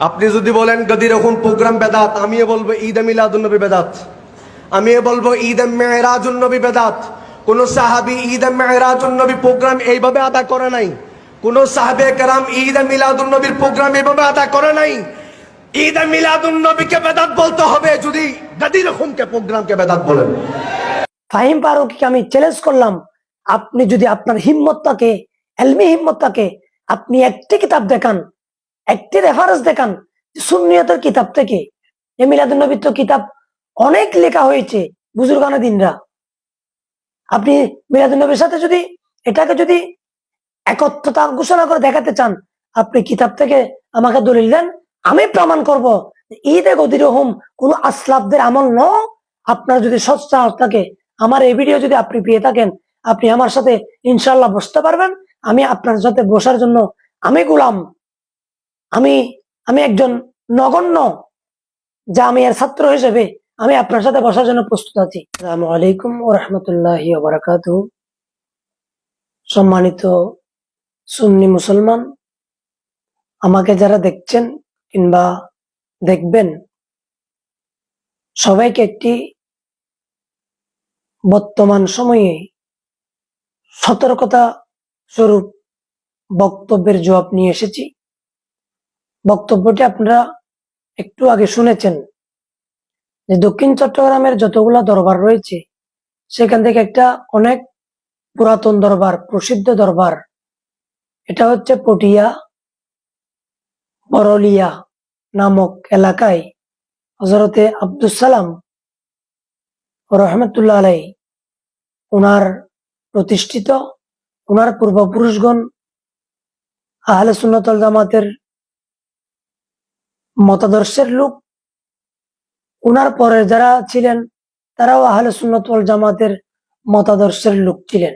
আপনি যদি বলেন গদির রকম প্রোগ্রাম বেদাত, আমিও বলবো ঈদে মিলাদুন নবী বেদাত, আমিও বলবো ঈদে মেরাজুন নবী বেদাত। কোন সাহাবী ঈদে মেরাজুন নবী প্রোগ্রাম এইভাবে আদা করে নাই। কোন সাহাবে কেরাম ঈদে মিলাদুন নবীর প্রোগ্রাম এইভাবে আদা করে নাই। ঈদে মিলাদুন নবীকে বেদাত বলতে হবে যদি গদির রকমকে প্রোগ্রামকে বেদাত বলেন। ফাহিম ফারুকীকে আমি চ্যালেঞ্জ করলাম, আপনি যদি আপনার হিম্মত থাকে, এলমি হিম্মত থাকে, আপনি একটি কিতাব দেখান, একটি রেফারেন্স দেখান সুন্নিয়তের কিতাব থেকে। এই মিলাদুন্নবীর তো কিতাব অনেক লেখা হয়েছে বুজুর্গানে দিনরা। আপনি মিলাদুন্নবীর সাথে যদি এটাকে যদি একত্রতা ঘোষণা করে দেখাতে চান, আপনি কিতাব থেকে আমাকে দলিল দেন, আমি প্রমাণ করব ঈদে গদির রহম কোন আসলাফদের আমল ন। আপনার যদি সৎ সাহস থাকে, আমার এই ভিডিও যদি আপনি পেয়ে থাকেন, আপনি আমার সাথে ইনশাল্লাহ বসতে পারবেন। আমি আপনার সাথে বসার জন্য আমি গোলাম, আমি আমি একজন নগণ্য জামিয়ার ছাত্র হিসেবে আমি আপনার সাথে বসার জন্য প্রস্তুত আছি। আসসালামু আলাইকুম ওয়া রাহমাতুল্লাহি ওয়া বারাকাতুহু। সম্মানিত সুন্নি মুসলমান, আমাকে যারা দেখছেন কিংবা দেখবেন, সবাইকে একটি বর্তমান সময়ে সতর্কতা স্বরূপ বক্তব্যের জবাব নিয়ে এসেছি। বক্তব্যটি আপনারা একটু আগে শুনেছেন যে দক্ষিণ চট্টগ্রামের যতগুলা দরবার রয়েছে সেখান থেকে একটা অনেক পুরাতন দরবার, প্রসিদ্ধ দরবার, এটা হচ্ছে পটিয়া বরলিয়া নামক এলাকায় হযরতে আব্দুস সালাম রহমতুল্লাহ আলাই ওনার প্রতিষ্ঠিত, ওনার পূর্বপুরুষগণ আহলে সুন্নাত ওয়াল জামাতের মতাদর্শের লোক, ওনার পরে যারা ছিলেন তারাও আহলে সুন্নাত ওয়াল জামাতের মতাদর্শের লোক ছিলেন।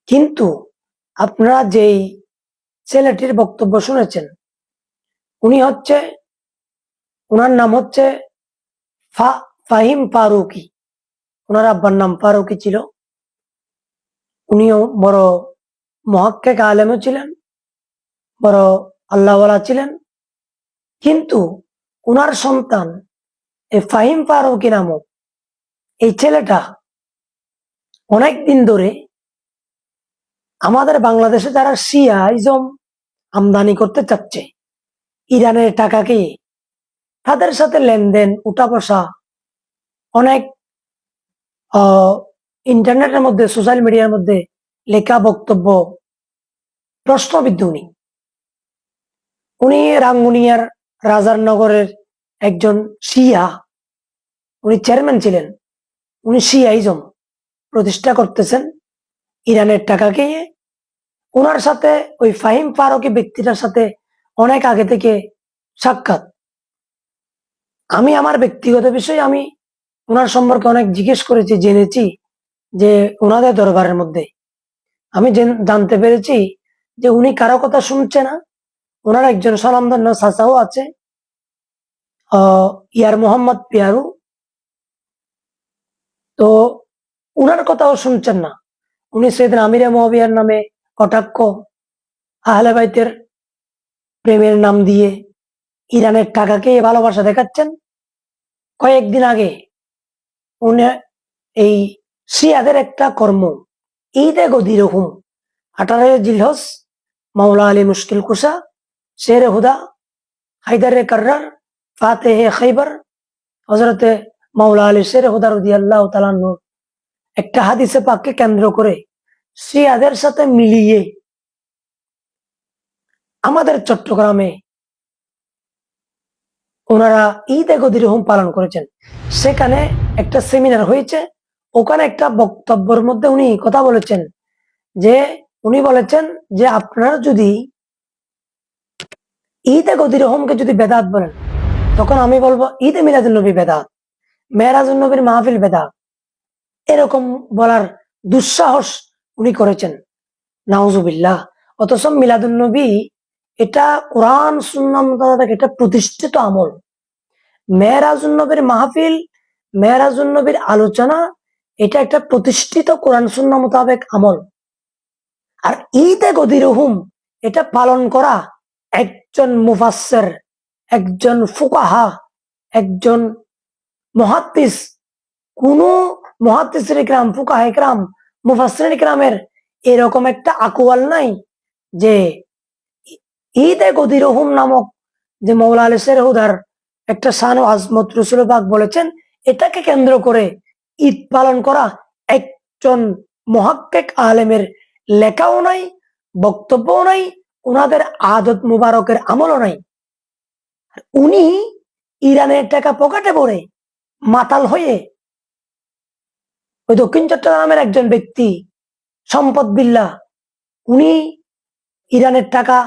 কিন্তু আপনারা যেই ছেলেটির বক্তব্য শুনেছেন, উনি হচ্ছে, ওনার নাম হচ্ছে ফাহিম ফারুকী। ওনার আব্বার নাম ফারুকী ছিল। উনিও বড় মুহাক্কিক আলেমও ছিলেন, বড় আল্লাহওয়ালা ছিলেন। কিন্তু ওনার সন্তান এই ফাহিম ফারুকী নামক এই ছেলেটা অনেক দিন ধরে আমাদের বাংলাদেশে যারা শিয়াইজম আমদানি করতে চাচ্ছে ইরানের টাকাকে, তাদের সাথে লেনদেন, উঠা বসা, অনেক ইন্টারনেটের মধ্যে, সোশ্যাল মিডিয়ার মধ্যে লেখা বক্তব্য প্রশ্নবিদ্ধ। উনি রাঙ্গুনিয়ার রাজারনগরের একজন শিয়া, উনি চেয়ারম্যান ছিলেন। উনি শিয়াইজম প্রতিষ্ঠা করতেছেন ইরানের টাকা খেয়ে। ওনার সাথে ওই ফাহিম ফারুকী ব্যক্তিটার সাথে অনেক আগে থেকে সাক্ষাৎ। আমি আমার ব্যক্তিগত বিষয়ে আমি ওনার সম্পর্কে অনেক জিজ্ঞেস করেছি, জেনেছি যে ওনাদের দরবারের মধ্যে আমি জানতে পেরেছি যে উনি কারো কথা শুনছে না। ওনার একজন স্বনামধন্য চাচাও আছে, ইয়ার মোহাম্মদ পিয়ারু, তো উনার কথাও শুনছেন না। উনি সৈয়দনা আমিরে মুআবিয়ার নামে কটাক্ষ, আহলে বাইতের প্রেমের নাম দিয়ে ইরানের টাকাকে ভালোবাসা দেখাচ্ছেন। কয়েকদিন আগে উনি এই শিয়াদের একটা কর্ম ঈদে গদির হুম 18 জিলহজ মাওলা আলী মুশকিল কুশা শের হুদা হায়দারে কার্রার ফাতেহে খাইবার হযরতে মাওলা আলী শের হুদা রাদিয়াল্লাহু তাআলা আনহু একটা হাদিসে পাককে কেন্দ্র করে শিয়াদের সাথে মিলিয়ে আমাদের চট্টগ্রামে ওনারা ঈদে গদির হুম পালন করেছেন। সেখানে একটা সেমিনার হয়েছে, ওখানে একটা বক্তব্যের মধ্যে উনি কথা বলেছেন যে আপনারা যদি ঈদে গদির হুমকে যদি বেদাত বলেন, তখন আমি বলবো ঈদে মিলাদুন নবী বেদাত, মেরাজুন নবীর মাহফিল বেদাত, এরকম বলার দুঃসাহস উনি করেছেন। নাউজুবিল্লাহ। অথচ মিলাদুন নবী এটা কোরআন সুন্নাহ মোতাবেক এটা প্রতিষ্ঠিত আমল। মেরাজুন নবীর মাহফিল, মেরাজুন নবীর আলোচনা, এটা একটা প্রতিষ্ঠিত কোরআন সুন্নাহ মোতাবেক আমল। আর ঈদে গদির হুম এটা পালন করা একজন মুফাসসির একজন ফুকাহা, একজন মুহাদ্দিস, কোন মুহাদ্দিসিন ইকরাম, ফুকাহা ইকরাম, মুফাসসিরিন ইকরামের এরকম একটা আকওয়াল নাই যে ঈদে গদির রহুম নামক যে মৌলা আলী শেরহুদার একটা শান ও আজমত রসুল পাক বলেছেন, এটাকে কেন্দ্র করে ঈদ পালন করা একজন মুহাক্কিক আলেমের লেখাও নাই, বক্তব্যও নাই, ওনাদের আদত মুবারকের আমলও নাই। উনি ইরানের টাকা পকেটে পড়ে মাতাল হয়ে ওই দক্ষিণ চট্টগ্রামের একজন ব্যক্তি সম্পদ বিল্লাহ, উনি ইরানের টাকা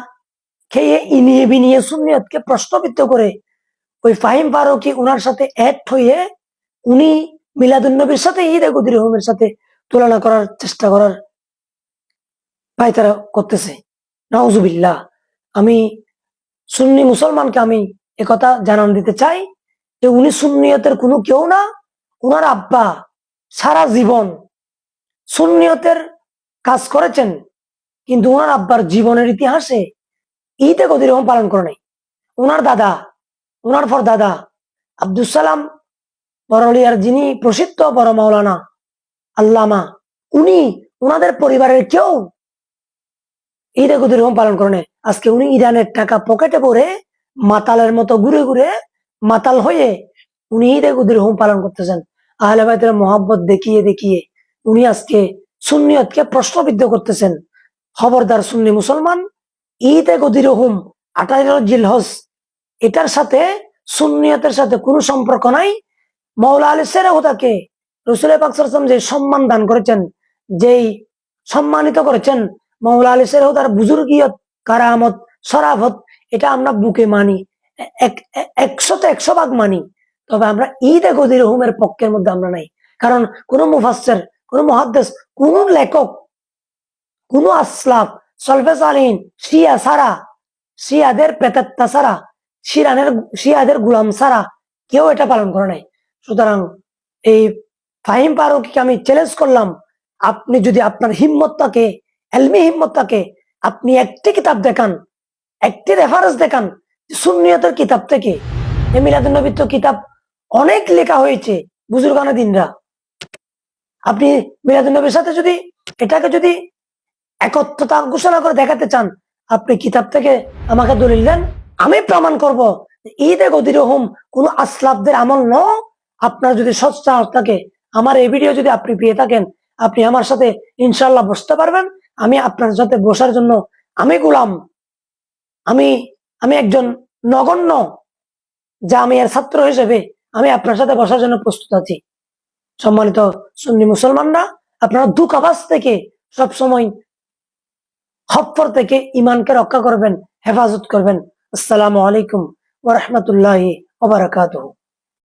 খেয়ে ইনিয়ে বিনিয়ে সুন্নিয়তকে প্রশ্নবিদ্ধ করে ওই ফাহিম ফারুকী উনার সাথে অ্যাড হয়ে উনি মিলাদুন নবীর সাথে ঈদ গদির রহমের সাথে তুলনা করার চেষ্টা করার পায়তারা করতেছে। নাউজুবিল্লাহ। আমি সুন্নি মুসলমানকে আমি একথা জানান দিতে চাই যে উনি সুন্নিয়তের কোনো কেউ না। উনার আব্বা সারা জীবন সুন্নিয়তের কাজ করেছেন, কিন্তু ওনার আব্বার জীবনের ইতিহাসে ঈদে গদির রহম পালন করে নাই। ওনার দাদা, ওনার পর দাদা আব্দুল সালাম বরলিয়ার যিনি প্রসিদ্ধ বড় মাওলানা আল্লামা, উনি ওনাদের পরিবারের কেউ ঈদে গদির রহম পালন করে নাই। আজকে উনি ইরানের টাকা পকেটে পড়ে মাতালের মতো ঘুরে ঘুরে মাতাল হয়ে উনি ঈদে গদির রহম পালন করতেছেন। আহলে বাইতের মহব্বত দেখিয়ে দেখিয়ে উনি আজকে সুন্নিয়তকে প্রশ্নবিদ্ধ করতেছেন। খবরদার সুন্নি মুসলমান, ঈদে গদির রহম 18 জিলহজ এটার সাথে সুন্নিয়তের সাথে কোনো সম্পর্ক নাই। মাওলা আলী শেরহুদাকে রাসূল পাক সাল্লাল্লাহু আলাইহি ওয়াসাল্লাম যে সম্মান দান করেছেন, যেই সম্মানিত করেছেন, মাওলা আলী শেরহুদার বুজুর্গিয়ত, কারামত, শরাফত, এটা আমরা বুকে মানি, 100 মানি। তবে আমরা ঈদে গদির রহমের পক্ষের মধ্যে আমরা নাই। কারণ কোন মুফাসসির, কোন মুহাদ্দিস, কোন লেখক, কোন আসলাফ, সলফে সালিহিন, শিয়া ছাড়া, শিয়াদের প্রেতাত্মা ছাড়া, শিয়াদের গোলাম ছাড়া কেউ এটা পালন করে নাই। সুতরাং এই ফাহিম ফারুকীকে আমি চ্যালেঞ্জ করলাম, আপনি যদি আপনার হিম্মত থাকে, এলমি হিম্মত থাকে, আপনি একটি কিতাব দেখান, একটি রেফারেন্স দেখান সুন্নিয়তের কিতাব থেকে। এই মিলাদুন নবীর তো কিতাব অনেক লেখা হয়েছে বুজুর্গানে দিনরা। আপনি মিলাদুন নবীর সাথে যদি এটাকে যদি একত্রতা ঘোষণা করে দেখাতে চান, আপনি কিতাব থেকে আমাকে দলিল দেন, আমি প্রমাণ করব ঈদে গদির রহম কোন আসলাফদের আমল ন। আপনার যদি সৎ সাহস থাকে, আমার এই ভিডিও যদি আপনি পেয়ে থাকেন, আপনি আমার সাথে ইনশাল্লাহ বসতে পারবেন। আমি আপনার সাথে বসার জন্য আমি গোলাম, আমি আমি একজন নগণ্য জামিয়ার ছাত্র হিসেবে আমি আপনার সাথে বসার জন্য প্রস্তুত আছি। সম্মানিত সুন্নি মুসলমানরা, আপনারা দুঃখাবাস থেকে সবসময়, খপ্পর থেকে ইমানকে রক্ষা করবেন, হেফাজত করবেন। আসসালামু আলাইকুম ওয়া রাহমাতুল্লাহি ওয়া বারাকাতুহু।